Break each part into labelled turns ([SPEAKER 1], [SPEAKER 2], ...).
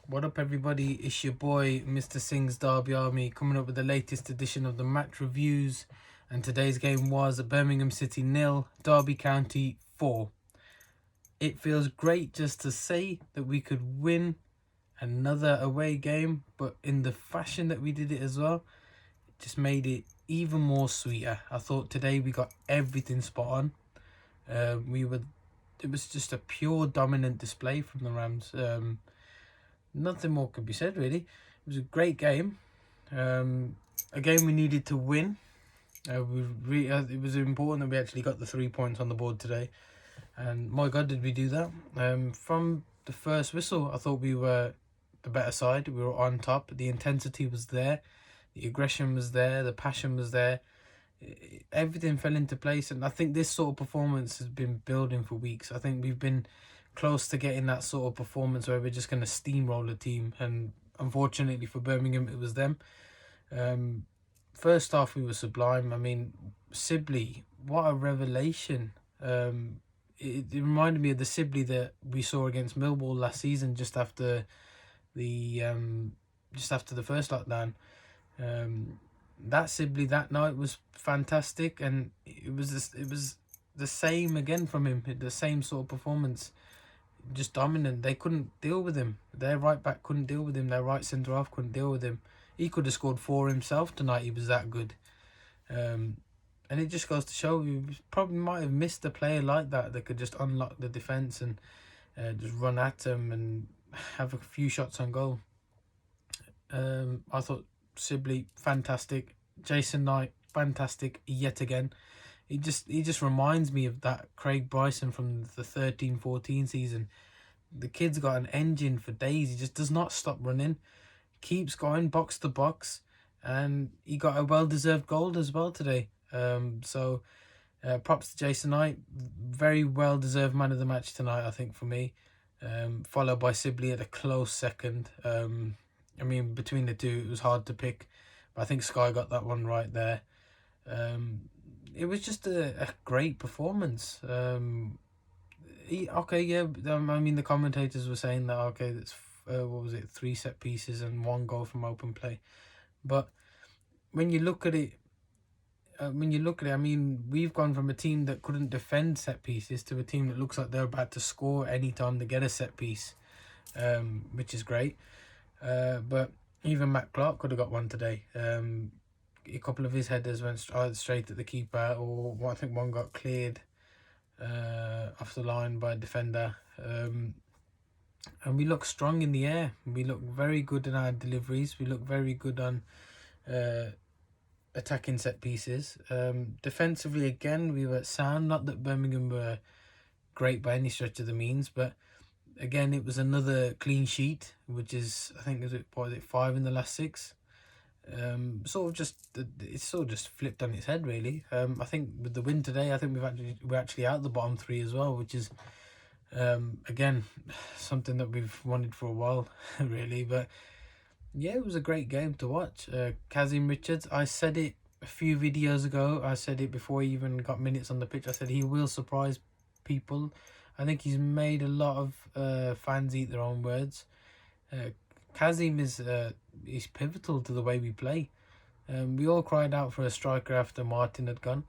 [SPEAKER 1] What up, everybody? It's your boy, Mr. Singh's Derby Army, coming up with the latest edition of the match reviews. And today's game was Birmingham City 0, Derby County 4. It feels great just to say that we could win another away game, but in the fashion that we did it as well, it just made it even more sweeter. I thought today we got everything spot on. It was just a pure dominant display from the Rams. Nothing more could be said, really. It was a great game. A game we needed to win. It was important that we actually got the 3 points on the board today. And my God, did we do that. From the first whistle, I thought we were the better side. We were on top. The intensity was there. The aggression was there. The passion was there. Everything fell into place. And I think this sort of performance has been building for weeks. I think we've been close to getting that sort of performance where we're just going to steamroll a team, and unfortunately for Birmingham it was them. First half we were sublime. I mean, Sibley, what a revelation. It reminded me of the Sibley that we saw against Millwall last season, just after the first lockdown. That Sibley that night was fantastic, and it was the same again from him. The same sort of performance, just dominant. They couldn't deal with him. Their right back couldn't deal with him. Their right centre half couldn't deal with him. He could have scored 4 himself tonight. He was that good. And it just goes to show we probably might have missed a player like that could just unlock the defence and just run at them and have a few shots on goal. I thought Sibley fantastic. Jason Knight fantastic yet again. He just reminds me of that Craig Bryson from the 13-14 season. The kid's got an engine for days. He just does not stop running. Keeps going box to box. And he got a well-deserved goal as well today. So props to Jason Knight. Very well-deserved man of the match tonight, I think, for me. Followed by Sibley at a close second. I mean, between the two, it was hard to pick. But I think Sky got that one right there. It was just a great performance. I mean, the commentators were saying that, okay, that's, 3 set pieces and 1 goal from open play. But when you look at it, I mean, we've gone from a team that couldn't defend set pieces to a team that looks like they're about to score any time they get a set piece, which is great. But even Matt Clark could have got one today. A couple of his headers went either straight at the keeper, or I think one got cleared off the line by a defender. And we look strong in the air. We look very good in our deliveries. We look very good on attacking set pieces. Defensively, again, we were sound. Not that Birmingham were great by any stretch of the means, but again, it was another clean sheet, which is, I think, 5 in the last 6. It sort of just flipped on its head, really. I think with the win today, I think we're actually out the bottom 3 as well, which is again something that we've wanted for a while, really. But yeah, it was a great game to watch. Kazim Richards, I said it a few videos ago. I said it before he even got minutes on the pitch. I said he will surprise people. I think he's made a lot of fans eat their own words. Kazim is he's pivotal to the way we play. We all cried out for a striker after Martin had gone,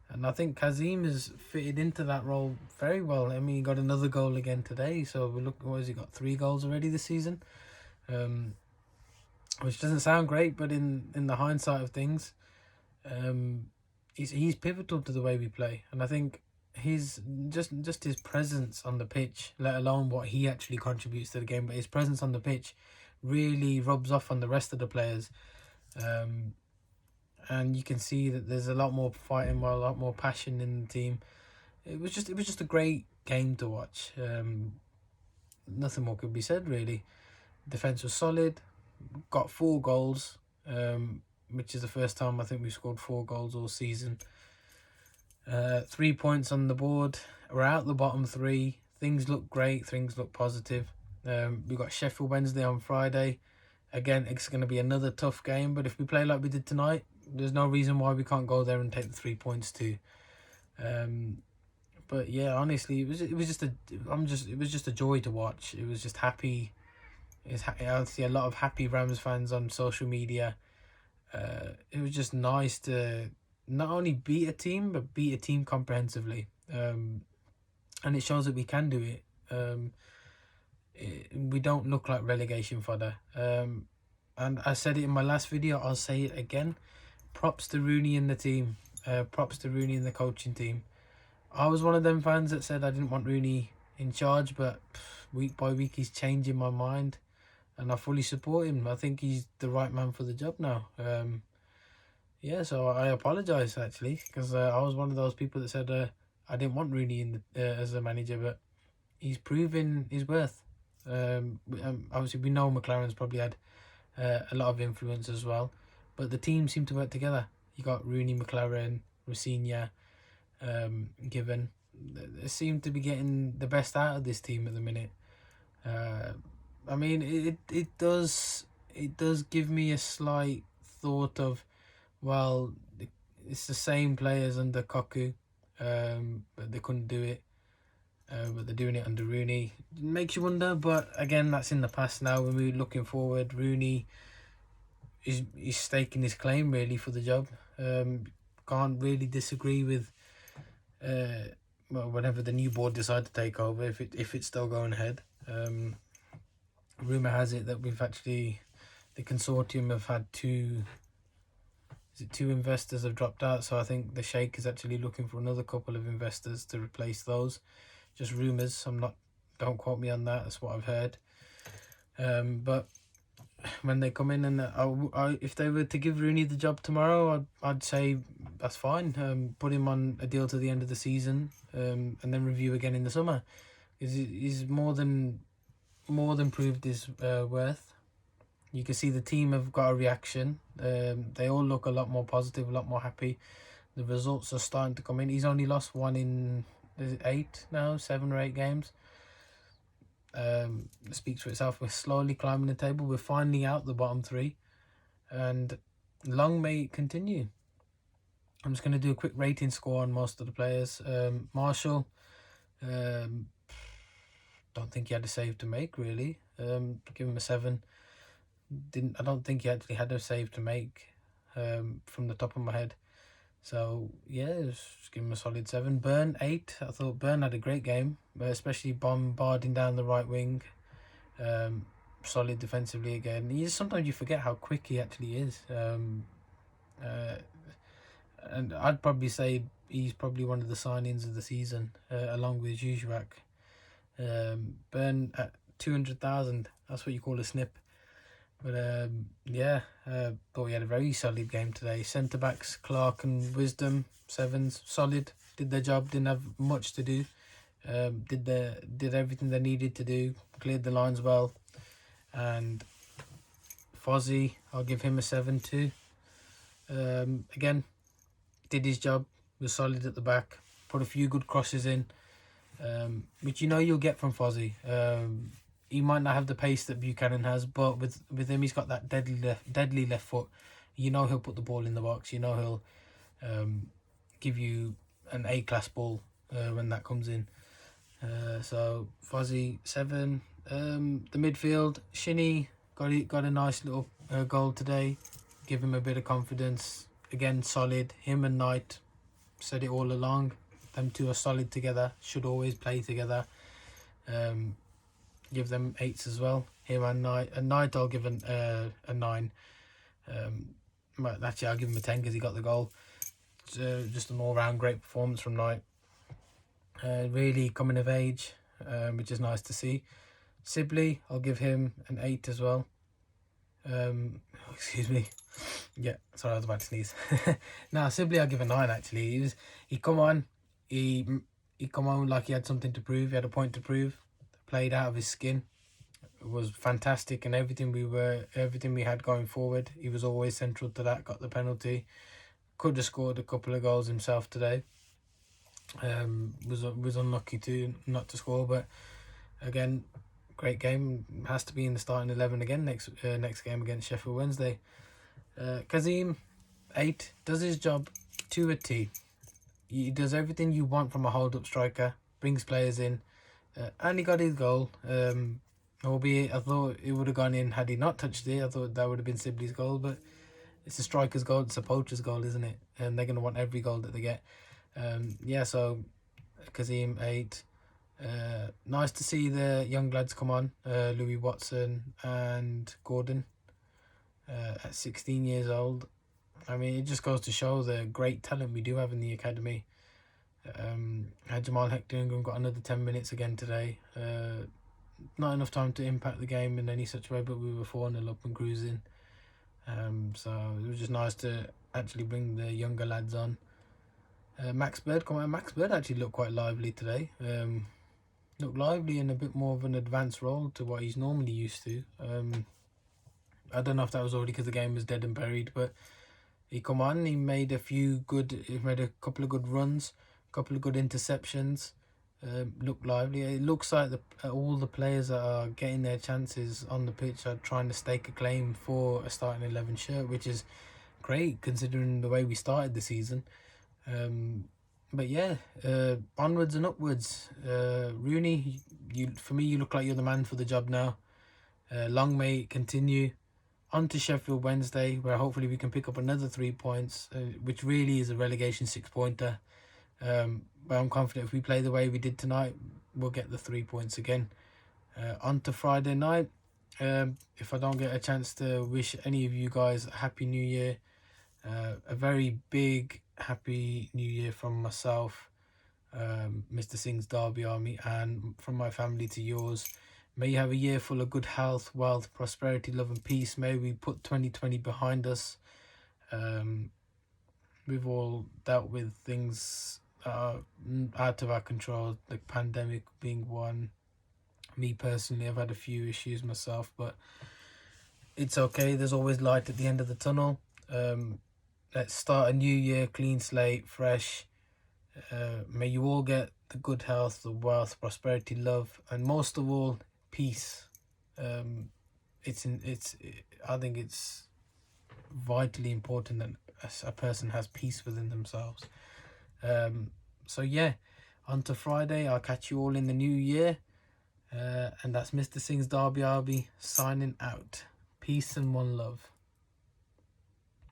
[SPEAKER 1] and I think Kazim has fitted into that role very well. I mean, he got another goal again today, so what has he got? 3 goals already this season, which doesn't sound great, but in the hindsight of things, he's pivotal to the way we play, and I think his presence on the pitch, let alone what he actually contributes to the game, but his presence on the pitch really rubs off on the rest of the players, and you can see that there's a lot more fighting, a lot more passion in the team. It was just a great game to watch. Nothing more could be said, really. Defense was solid, got 4 goals, which is the first time I think we've scored 4 goals all season. 3 points on the board. We're out the bottom 3. Things look great. Things look positive. We got Sheffield Wednesday on Friday. Again, it's going to be another tough game, but if we play like we did tonight, there's no reason why we can't go there and take the 3 points too. But yeah, honestly, it was just a joy to watch. It was just happy I see a lot of happy Rams fans on social media. It was just nice to not only beat a team, but beat a team comprehensively. And it shows that we can do it. We don't look like relegation fodder. And I said it in my last video, I'll say it again. Props to Rooney and the team. Props to Rooney and the coaching team. I was one of them fans that said I didn't want Rooney in charge, but week by week he's changing my mind, and I fully support him. I think he's the right man for the job now. Yeah, so I apologise actually, because I was one of those people that said I didn't want Rooney in as a manager, but he's proven his worth. Obviously we know McLaren's probably had a lot of influence as well, but the team seemed to work together. You got Rooney, McLaren, Rosina, Given. They seem to be getting the best out of this team at the minute. I mean, it does give me a slight thought of, well, it's the same players under Koku, but they couldn't do it. But they're doing it under Rooney. It makes you wonder, but again, that's in the past now. When we're looking forward, Rooney is staking his claim really for the job. Can't really disagree with well, whenever the new board decide to take over, if it's still going ahead. Rumour has it that we've actually, the consortium have had two investors have dropped out, so I think the Sheikh is actually looking for another couple of investors to replace those. Just rumours, don't quote me on that, that's what I've heard. But when they come in, and if they were to give Rooney the job tomorrow, I'd say that's fine. Put him on a deal to the end of the season, and then review again in the summer. He's more than proved his worth. You can see the team have got a reaction. They all look a lot more positive, a lot more happy. The results are starting to come in. He's only lost one in 7 or 8 games. It speaks for itself. We're slowly climbing the table. We're finally out the bottom 3, and long may it continue. I'm just going to do a quick rating score on most of the players. Marshall, don't think he had a save to make really. Give him a 7. I don't think he actually had a save to make, from the top of my head. So yeah, just give him a solid 7. Burn, 8. I thought Burn had a great game, especially bombarding down the right wing. Solid defensively again. Sometimes you forget how quick he actually is. And I'd probably say he's probably one of the signings of the season, along with Zuzak. Burn at 200,000. That's what you call a snip. But yeah, thought he had a very solid game today. Centre backs Clark and Wisdom, 7s, solid. Did their job. Didn't have much to do. Did everything they needed to do. Cleared the lines well. And Fozzie, I'll give him a 7 too. Again, did his job. Was solid at the back. Put a few good crosses in, which you'll get from Fozzie. He might not have the pace that Buchanan has, but with him, he's got that deadly left foot. He'll put the ball in the box. He'll give you an A-class ball when that comes in. So Fozzie 7. The midfield, Shinny got a nice little goal today. Give him a bit of confidence. Again, solid. Him and Knight, said it all along. Them two are solid together. Should always play together. Give them 8s as well. Him and Knight. And Knight I'll give a 9. But actually I'll give him a 10 because he got the goal. Just an all-round great performance from Knight. Really coming of age, which is nice to see. Sibley, I'll give him an 8 as well. Excuse me. Yeah, sorry, I was about to sneeze. Now Sibley I'll give a 9 actually. He come on. He come on like he had something to prove. He had a point to prove. Played out of his skin. It was fantastic, and everything we had going forward, he was always central to that. Got the penalty. Could have scored a couple of goals himself today. Was unlucky not to score, but again, great game. Has to be in the starting 11 again next game against Sheffield Wednesday. Kazim, 8, does his job to a T. He does everything you want from a hold-up striker. Brings players in. And he got his goal. Albeit, I thought it would have gone in had he not touched it. I thought that would have been Sibley's goal, but it's a striker's goal, it's a poacher's goal, isn't it? And they're going to want every goal that they get. Yeah, so Kazim 8. Nice to see the young lads come on, Louis Watson and Gordon at 16 years old. I mean, it just goes to show the great talent we do have in the academy. Had Jamal Hector Ingram got another 10 minutes again today. Not enough time to impact the game in any such way, but we were 4-0 up and cruising. So it was just nice to actually bring the younger lads on. Max Bird come on. Max Bird actually looked quite lively today. Looked lively in a bit more of an advanced role to what he's normally used to. I don't know if that was already because the game was dead and buried, but he come on. He made a couple of good runs, a couple of good interceptions. Looked lively. It looks like all the players that are getting their chances on the pitch are trying to stake a claim for a starting 11 shirt, which is great considering the way we started the season. But yeah, onwards and upwards. Rooney, for me, you look like you're the man for the job now. Long may it continue. On to Sheffield Wednesday, where hopefully we can pick up another 3 points, which really is a relegation 6-pointer. But I'm confident if we play the way we did tonight, we'll get the 3 points again. On to Friday night. If I don't get a chance to wish any of you guys a Happy New Year, a very big Happy New Year from myself, Mr. Singh's Derby Army, and from my family to yours. May you have a year full of good health, wealth, prosperity, love and peace. May we put 2020 behind us. We've all dealt with things that are out of our control, the pandemic being one. Me personally, I've had a few issues myself, but it's okay. There's always light at the end of the tunnel. Let's start a new year, clean slate, fresh. May you all get the good health, the wealth, prosperity, love, and most of all, peace. I think it's vitally important that a person has peace within themselves. So yeah, on to Friday. I'll catch you all in the new year. And that's Mr. Singh's Derby Arby signing out. Peace and one love.